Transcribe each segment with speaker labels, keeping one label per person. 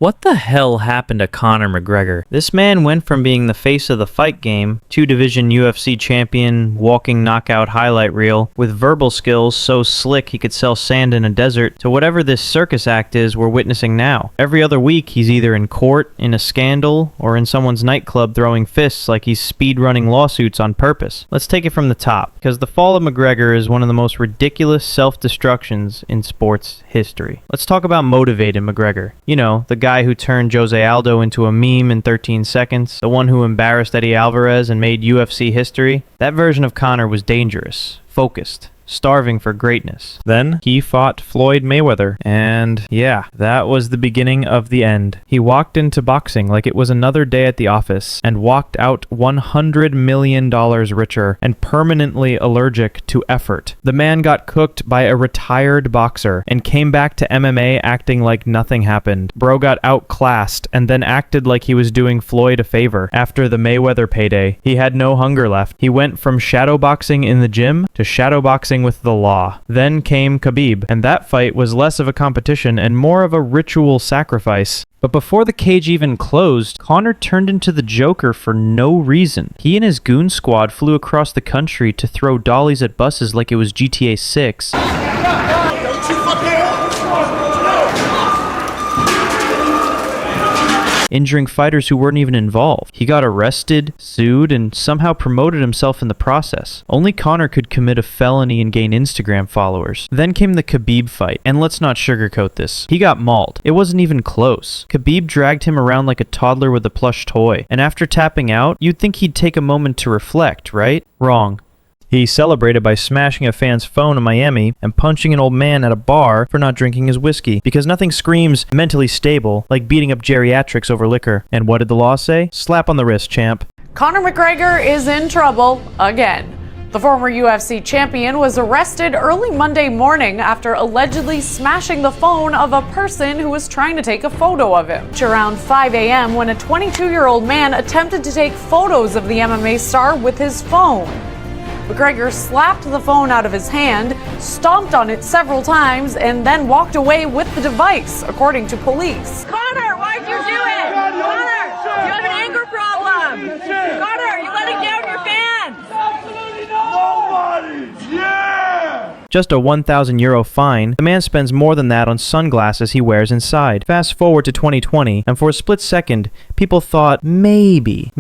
Speaker 1: What the hell happened to Conor McGregor? This man went from being the face of the fight game, two-division UFC champion, walking knockout highlight reel, with verbal skills so slick he could sell sand in a desert, to whatever this circus act is we're witnessing now. Every other week he's either in court, in a scandal, or in someone's nightclub throwing fists like he's speed-running lawsuits on purpose. Let's take it from the top, because the fall of McGregor is one of the most ridiculous self-destructions in sports history. Let's talk about motivated McGregor. You know, the guy who turned Jose Aldo into a meme in 13 seconds, the one who embarrassed Eddie Alvarez and made UFC history. That version of Conor was dangerous, focused, starving for greatness. Then he fought Floyd Mayweather, and yeah, that was the beginning of the end. He walked into boxing like it was another day at the office, and walked out $100 million richer and permanently allergic to effort. The man got cooked by a retired boxer and came back to MMA acting like nothing happened. Bro got outclassed and then acted like he was doing Floyd a favor. After the Mayweather payday, he had no hunger left. He went from shadowboxing in the gym to shadowboxing with the law. Then came Khabib, and that fight was less of a competition and more of a ritual sacrifice. But before the cage even closed, Conor turned into the Joker for no reason. He and his goon squad flew across the country to throw dollies at buses like it was GTA 6. Injuring fighters who weren't even involved. He got arrested, sued, and somehow promoted himself in the process. Only Conor could commit a felony and gain Instagram followers. Then came the Khabib fight, and let's not sugarcoat this. He got mauled. It wasn't even close. Khabib dragged him around like a toddler with a plush toy, and after tapping out, you'd think he'd take a moment to reflect, right? Wrong. He celebrated by smashing a fan's phone in Miami and punching an old man at a bar for not drinking his whiskey, because nothing screams mentally stable like beating up geriatrics over liquor. And what did the law say? Slap on the wrist, champ.
Speaker 2: Conor McGregor is in trouble again. The former UFC champion was arrested early Monday morning after allegedly smashing the phone of a person who was trying to take a photo of him. It's around 5 a.m. when a 22-year-old man attempted to take photos of the MMA star with his phone. McGregor slapped the phone out of his hand, stomped on it several times, and then walked away with the device, according to police.
Speaker 3: Conor, why'd you do it? Conor, you have an anger problem. Conor, you're letting down your fans.
Speaker 4: Absolutely nobody. Yeah.
Speaker 1: Just a €1,000 fine, the man spends more than that on sunglasses he wears inside. Fast forward to 2020, and for a split second, people thought maybe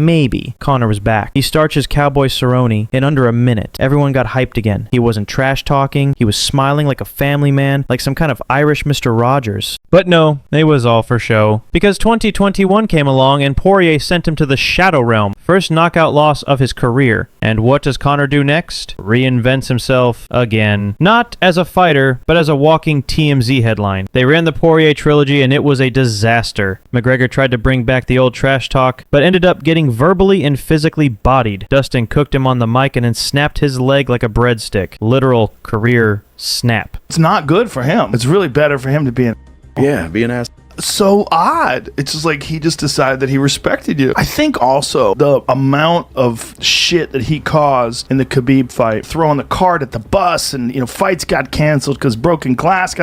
Speaker 1: Conor was back. He starches Cowboy Cerrone in under a minute. Everyone got hyped again. He wasn't trash talking, he was smiling like a family man, like some kind of Irish Mr. Rogers. But no, it was all for show. Because 2021 came along and Poirier sent him to the Shadow Realm. First knockout loss of his career. And what does Conor do next? Reinvents himself again. Not as a fighter, but as a walking TMZ headline. They ran the Poirier trilogy and it was a disaster. McGregor tried to bring back the old trash talk, but ended up getting verbally and physically bodied. Dustin cooked him on the mic and then snapped his leg like a breadstick. Literal career snap.
Speaker 5: It's not good for him. It's really better for him to be
Speaker 6: be an ass.
Speaker 5: So odd. It's just like he just decided that he respected you. I think also the amount of shit that he caused in the Khabib fight, throwing the cart at the bus, and fights got canceled because broken glass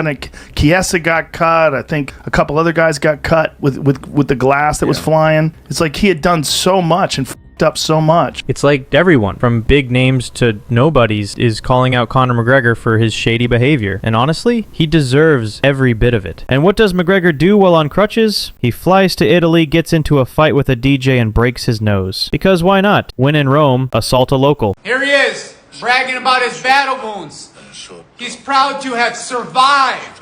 Speaker 5: Chiesa got cut. I think a couple other guys got cut with the glass that was flying. It's like he had done so much and up so much.
Speaker 1: It's like everyone, from big names to nobodies, is calling out Conor McGregor for his shady behavior. And honestly, he deserves every bit of it. And what does McGregor do while on crutches? He flies to Italy, gets into a fight with a DJ, and breaks his nose. Because why not? When in Rome, assault a local.
Speaker 7: Here he is, bragging about his battle wounds. He's proud to have survived.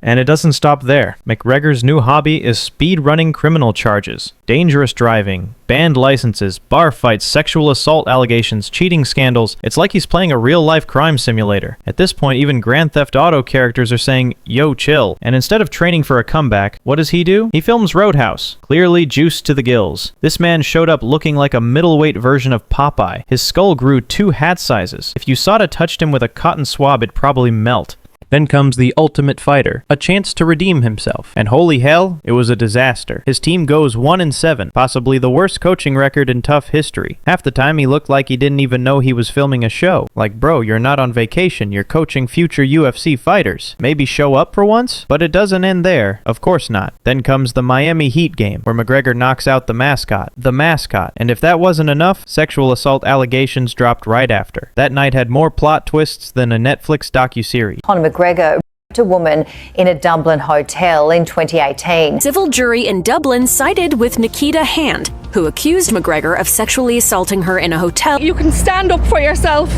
Speaker 1: And it doesn't stop there. McGregor's new hobby is speed-running criminal charges, dangerous driving, banned licenses, bar fights, sexual assault allegations, cheating scandals. It's like he's playing a real-life crime simulator. At this point, even Grand Theft Auto characters are saying, yo, chill. And instead of training for a comeback, what does he do? He films Roadhouse, clearly juiced to the gills. This man showed up looking like a middleweight version of Popeye. His skull grew 2 hat sizes. If USADA touched him with a cotton swab, it'd probably melt. Then comes the Ultimate Fighter, a chance to redeem himself. And holy hell, it was a disaster. His team goes 1-7, possibly the worst coaching record in tough history. Half the time he looked like he didn't even know he was filming a show. Like, bro, you're not on vacation, you're coaching future UFC fighters. Maybe show up for once? But it doesn't end there. Of course not. Then comes the Miami Heat game, where McGregor knocks out the mascot. And if that wasn't enough, sexual assault allegations dropped right after. That night had more plot twists than a Netflix docuseries.
Speaker 6: Conor McGregor a woman in a Dublin hotel in 2018.
Speaker 8: Civil jury in Dublin sided with Nikita Hand, who accused McGregor of sexually assaulting her in a hotel.
Speaker 3: You can stand up for yourself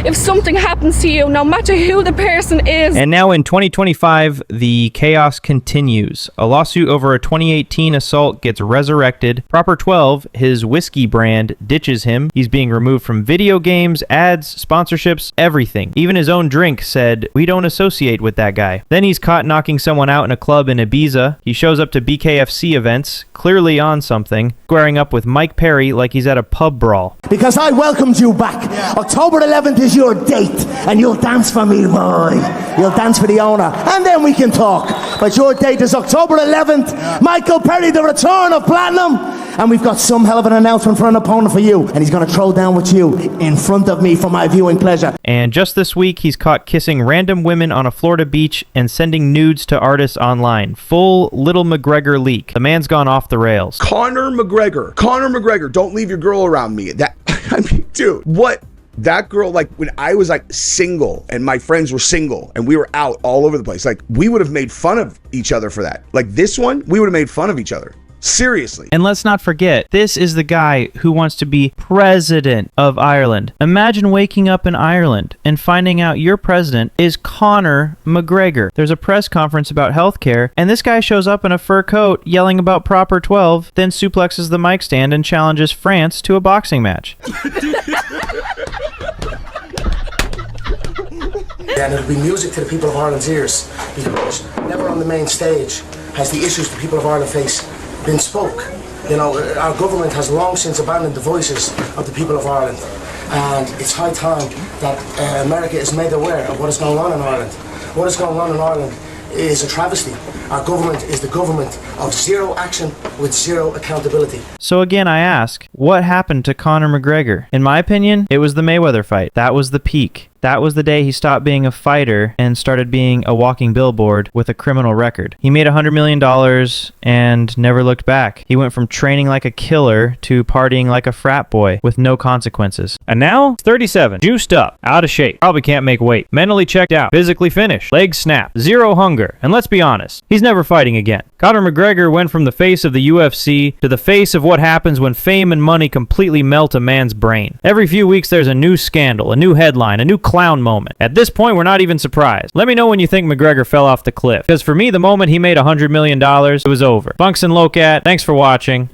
Speaker 3: if something happens to you, no matter who the person is.
Speaker 1: And now in 2025, the chaos continues. A lawsuit over a 2018 assault gets resurrected. Proper 12, his whiskey brand, ditches him. He's being removed from video games, ads, sponsorships, everything. Even his own drink said, "We don't associate with that guy." Then he's caught knocking someone out in a club in Ibiza. He shows up to BKFC events, clearly on something, squaring up with Mike Perry like he's at a pub brawl.
Speaker 9: Because I welcomed you back. Yeah. October 11th is your date, and you'll dance for me, boy. You'll dance for the owner, and then we can talk. But your date is October 11th. Yeah. Michael Perry, the return of Platinum. And we've got some hell of an announcement for an opponent for you. And he's going to throw down with you in front of me for my viewing pleasure.
Speaker 1: And just this week, he's caught kissing random women on a Florida beach and sending nudes to artists online. Full Little McGregor leak. The man's gone off the rails.
Speaker 10: Conor McGregor, don't leave your girl around me. That, I mean, dude, what? That girl, like, when I was, like, single and my friends were single and we were out all over the place, like, we would have made fun of each other for that. Like, this one, we would have made fun of each other. Seriously.
Speaker 1: And let's not forget, this is the guy who wants to be president of Ireland. Imagine waking up in Ireland and finding out your president is Conor McGregor. There's a press conference about healthcare, and this guy shows up in a fur coat yelling about Proper 12, then suplexes the mic stand and challenges France to a boxing match.
Speaker 9: And it'll be music to the people of Ireland's ears, because never on the main stage has the issues the people of Ireland face been spoke. You know, our government has long since abandoned the voices of the people of Ireland, and it's high time that America is made aware of what is going on in Ireland. What is going on in Ireland is a travesty. Our government is the government of zero action with zero accountability.
Speaker 1: So again, I ask, what happened to Conor McGregor? In my opinion, it was the Mayweather fight. That was the peak. That was the day he stopped being a fighter and started being a walking billboard with a criminal record. He made $100 million and never looked back. He went from training like a killer to partying like a frat boy with no consequences. And now, he's 37, juiced up, out of shape, probably can't make weight, mentally checked out, physically finished, legs snapped, zero hunger, and let's be honest, he's never fighting again. Conor McGregor went from the face of the UFC to the face of what happens when fame and money completely melt a man's brain. Every few weeks there's a new scandal, a new headline, a new clown moment. At this point, we're not even surprised. Let me know when you think McGregor fell off the cliff, because for me, the moment he made $100 million, it was over. Bunks and Locat, thanks for watching.